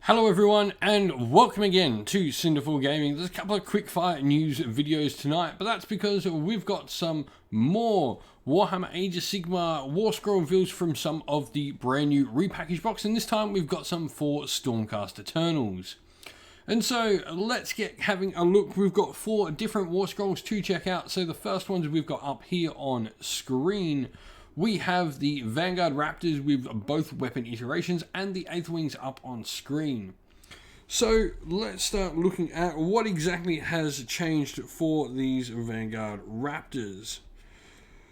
Hello everyone and welcome again to Cinderfall Gaming. There's a couple of quick fire news videos tonight, but that's because we've got some more Warhammer Age of Sigmar Warscroll reveals from some of the brand new repackaged box, and this time we've got some for Stormcast Eternals. And so let's get having a look. We've got 4 different Warscrolls to check out. So the first ones we've got up here on screen. We have the Vanguard Raptors with both weapon iterations and the Aether Wings up on screen. So let's start looking at what exactly has changed for these Vanguard Raptors.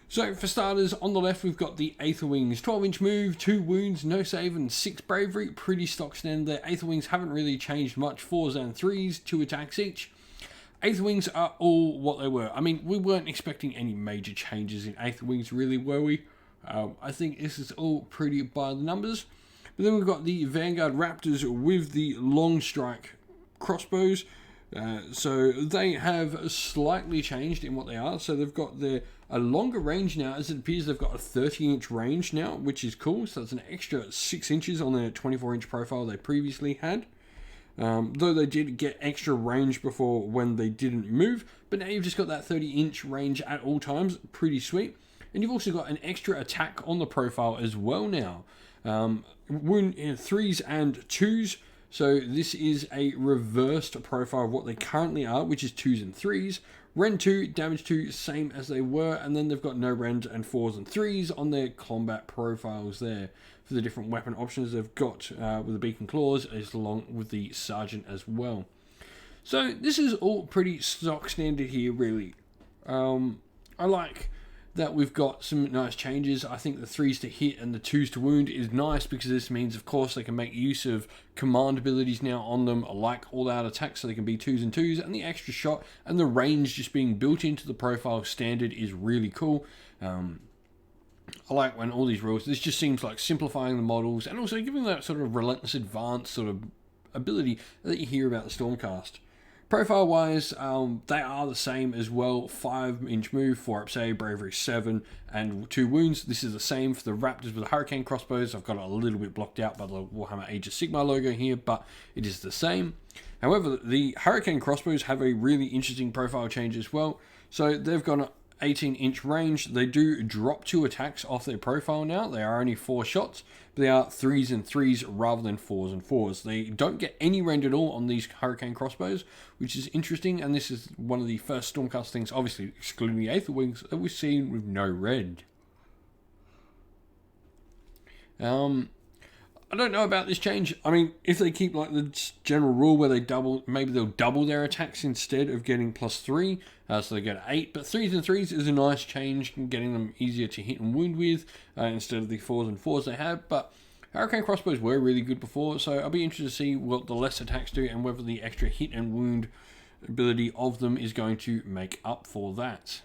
So for starters, on the left we've got the Aether Wings, 12-inch move, 2 wounds, no save and 6 bravery, pretty stock standard there. Aether Wings haven't really changed much, 4s and 3s, 2 attacks each. Aether Wings are all what they were. I mean, we weren't expecting any major changes in Aether Wings, really, were we? I think this is all pretty by the numbers. But then we've got the Vanguard Raptors with the long strike crossbows. So they have slightly changed in what they are. So they've got a longer range now, as it appears they've got a 30-inch range now, which is cool. So that's an extra 6 inches on their 24-inch profile they previously had. Though they did get extra range before when they didn't move, but now you've just got that 30-inch range at all times, pretty sweet. And you've also got an extra attack on the profile as well now. Wound in 3s and 2s, so this is a reversed profile of what they currently are, which is 2s and 3s. Rend 2, damage 2, same as they were, and then they've got no Rend and 4s and 3s on their combat profiles there. For the different weapon options they've got with the Beacon Claws, as along with the Sergeant as well. So this is all pretty stock standard here, really. I like that we've got some nice changes. I think the 3s to hit and the 2s to wound is nice, because this means, of course, they can make use of command abilities now on them, like all-out attacks, so they can be 2s and 2s, and the extra shot and the range just being built into the profile standard is really cool. I like when all these rules, this just seems like simplifying the models and also giving that sort of relentless advance sort of ability that you hear about the Stormcast. Profile wise, they are the same as well. 5-inch move, 4 up save, bravery 7, and 2 wounds. This is the same for the Raptors with the Hurricane Crossbows. I've got it a little bit blocked out by the Warhammer Age of Sigmar logo here, but it is the same. However, the Hurricane Crossbows have a really interesting profile change as well. So they've got an 18-inch range. They do drop 2 attacks off their profile now. They are only 4 shots, but they are 3s and 3s rather than 4s and 4s. They don't get any rend at all on these Hurricane Crossbows, which is interesting, and this is one of the first Stormcast things, obviously excluding the Aether Wings, that we've seen with no rend. I don't know about this change. I mean, if they keep like the general rule where they double, maybe they'll double their attacks instead of getting +3, so they get 8. But 3s and 3s is a nice change, getting them easier to hit and wound with instead of the 4s and 4s they have. But Hurricane Crossbows were really good before, so I'll be interested to see what the less attacks do and whether the extra hit and wound ability of them is going to make up for that.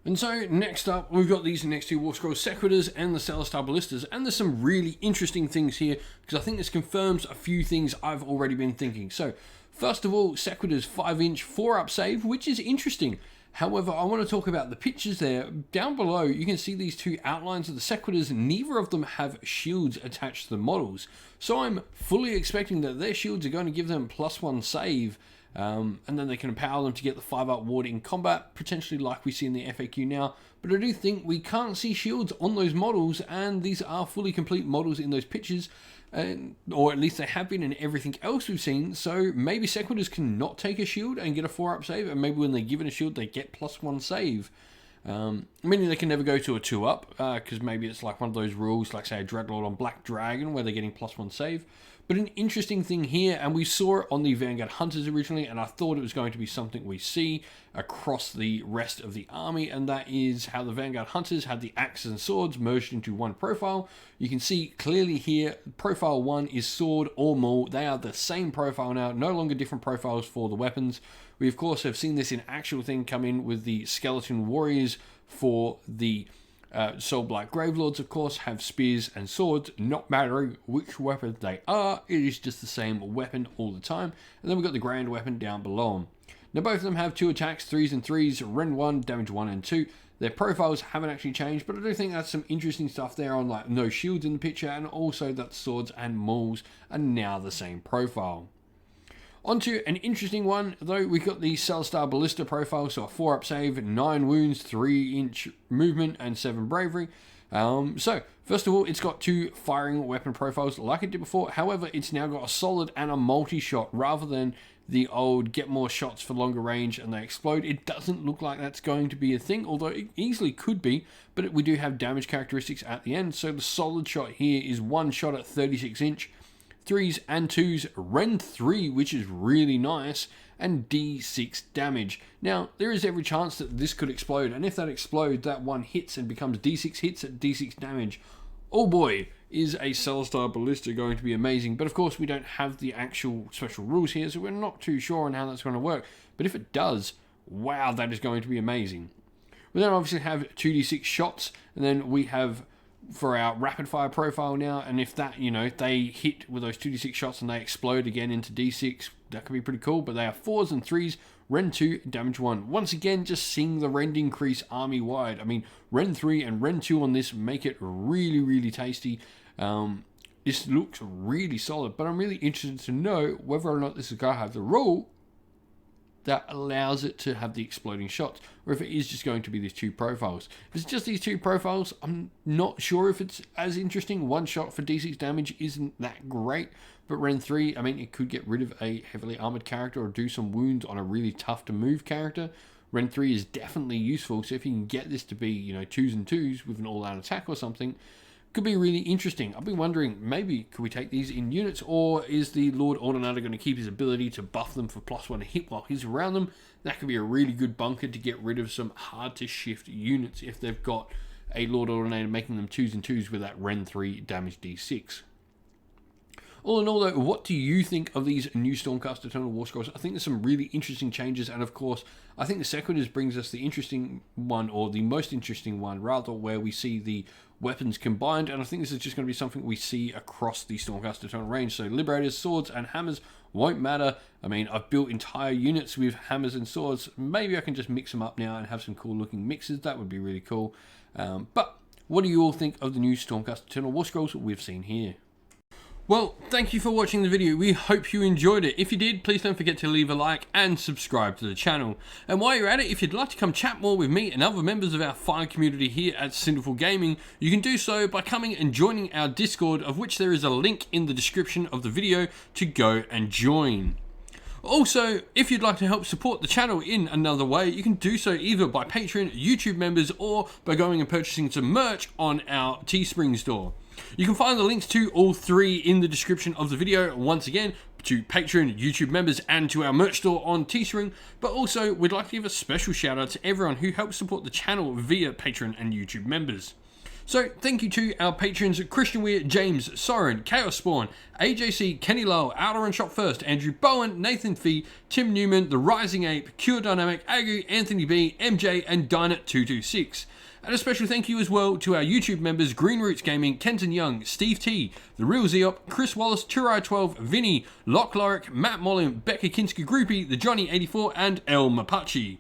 And so next up, we've got these next 2 Warscrolls, Sequitors and the Celestar Ballistas, and there's some really interesting things here, because I think this confirms a few things I've already been thinking. So first of all, Sequitors 5-inch 4-up save, which is interesting. However, I want to talk about the pictures there. Down below, you can see these 2 outlines of the Sequitors. Neither of them have shields attached to the models, so I'm fully expecting that their shields are going to give them +1 save. And then they can empower them to get the 5-up ward in combat, potentially like we see in the FAQ now. But I do think we can't see shields on those models, and these are fully complete models in those pictures, or at least they have been in everything else we've seen. So maybe Sequitors can not take a shield and get a 4-up save, and maybe when they're given a shield they get +1 save. Meaning they can never go to a 2-up, because maybe it's like one of those rules, like say a Dreadlord on Black Dragon, where they're getting +1 save. But an interesting thing here, and we saw it on the Vanguard Hunters originally, and I thought it was going to be something we see across the rest of the army, and that is how the Vanguard Hunters had the axes and swords merged into one profile. You can see clearly here, profile 1 is sword or maul. They are the same profile now, no longer different profiles for the weapons. We of course have seen this in actual thing come in with the Skeleton Warriors for the Soul Blight Gravelords, of course, have spears and swords, not mattering which weapon they are. It is just the same weapon all the time. And then we've got the Grand Weapon down below them. Now both of them have 2 attacks, 3s and 3s, Rend 1, damage 1 and 2. Their profiles haven't actually changed, but I do think that's some interesting stuff there on like no shields in the picture, and also that swords and mauls are now the same profile. Onto an interesting one, though, we've got the Celestar Ballista profile, so a 4-up save, 9 wounds, 3-inch movement, and 7 bravery. So, first of all, it's got 2 firing weapon profiles like it did before. However, it's now got a solid and a multi-shot rather than the old get more shots for longer range and they explode. It doesn't look like that's going to be a thing, although it easily could be, but we do have damage characteristics at the end. So the solid shot here is 1 shot at 36 inch, 3s and 2s, Ren 3, which is really nice, and D6 damage. Now, there is every chance that this could explode, and if that explodes, that one hits and becomes D6 hits at D6 damage. Oh boy, is a Celestar Ballista going to be amazing, but of course we don't have the actual special rules here, so we're not too sure on how that's going to work, but if it does, wow, that is going to be amazing. We then obviously have 2d6 shots, and then we have for our rapid fire profile now, and if that, you know, they hit with those 2d6 shots and they explode again into d6, that could be pretty cool. But they are 4s and 3s, Ren 2, damage 1. Once again, just seeing the rend increase army wide. I mean, Ren 3 and Ren 2 on this make it really, really tasty. This looks really solid, but I'm really interested to know whether or not this is going to have the rule that allows it to have the exploding shots, or if it is just going to be these 2 profiles. If it's just these 2 profiles, I'm not sure if it's as interesting. 1 shot for d6 damage isn't that great, but Ren 3, I mean, it could get rid of a heavily armored character or do some wounds on a really tough to move character. Ren 3 is definitely useful, so if you can get this to be, you know, 2s and 2s with an all-out attack or something, could be really interesting. I've been wondering, maybe could we take these in units, or is the Lord Ordinator going to keep his ability to buff them for +1 hit while he's around them? That could be a really good bunker to get rid of some hard to shift units if they've got a Lord Ordinator making them 2s and 2s with that Ren 3 damage d6. All in all though, what do you think of these new Stormcast Eternal Warscrolls? I think there's some really interesting changes, and of course, I think the Sequitors brings us the interesting one, or the most interesting one, rather, where we see the weapons combined, and I think this is just going to be something we see across the Stormcast Eternal range. So Liberators, swords, and hammers won't matter. I mean, I've built entire units with hammers and swords. Maybe I can just mix them up now and have some cool looking mixes. That would be really cool. But what do you all think of the new Stormcast Eternal Warscrolls we've seen here? Well, thank you for watching the video. We hope you enjoyed it. If you did, please don't forget to leave a like and subscribe to the channel. And while you're at it, if you'd like to come chat more with me and other members of our fine community here at Cinderfall Gaming, you can do so by coming and joining our Discord, of which there is a link in the description of the video to go and join. Also, if you'd like to help support the channel in another way, you can do so either by Patreon, YouTube members, or by going and purchasing some merch on our Teespring store. You can find the links to all 3 in the description of the video, once again, to Patreon, YouTube members, and to our merch store on Teespring. But also, we'd like to give a special shout out to everyone who helps support the channel via Patreon and YouTube members. So, thank you to our patrons Christian Weir, James, Soren, Chaos Spawn, AJC, Kenny Lowell, Outer and Shot First, Andrew Bowen, Nathan Fee, Tim Newman, The Rising Ape, Cure Dynamic, Agu, Anthony B, MJ, and Dynat226. And a special thank you as well to our YouTube members Green Roots Gaming, Kenton Young, Steve T, The Real Zeop, Chris Wallace, Turai12, Vinny, Lock Lorick, Matt Mollin, Becca Kinski Groupie, The Johnny84, and El Mapache.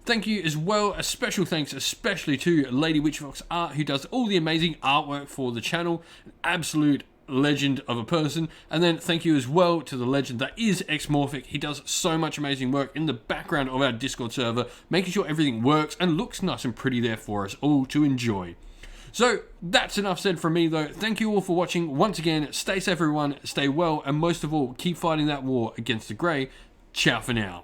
Thank you as well, a special thanks especially to Lady Witchfox Art, who does all the amazing artwork for the channel. An absolute legend of a person. And then thank you as well to the legend that is Xmorphic. He does so much amazing work in the background of our Discord server, making sure everything works and looks nice and pretty there for us all to enjoy. So that's enough said from me though. Thank you all for watching. Once again, stay safe everyone, stay well, and most of all, keep fighting that war against the grey. Ciao for now.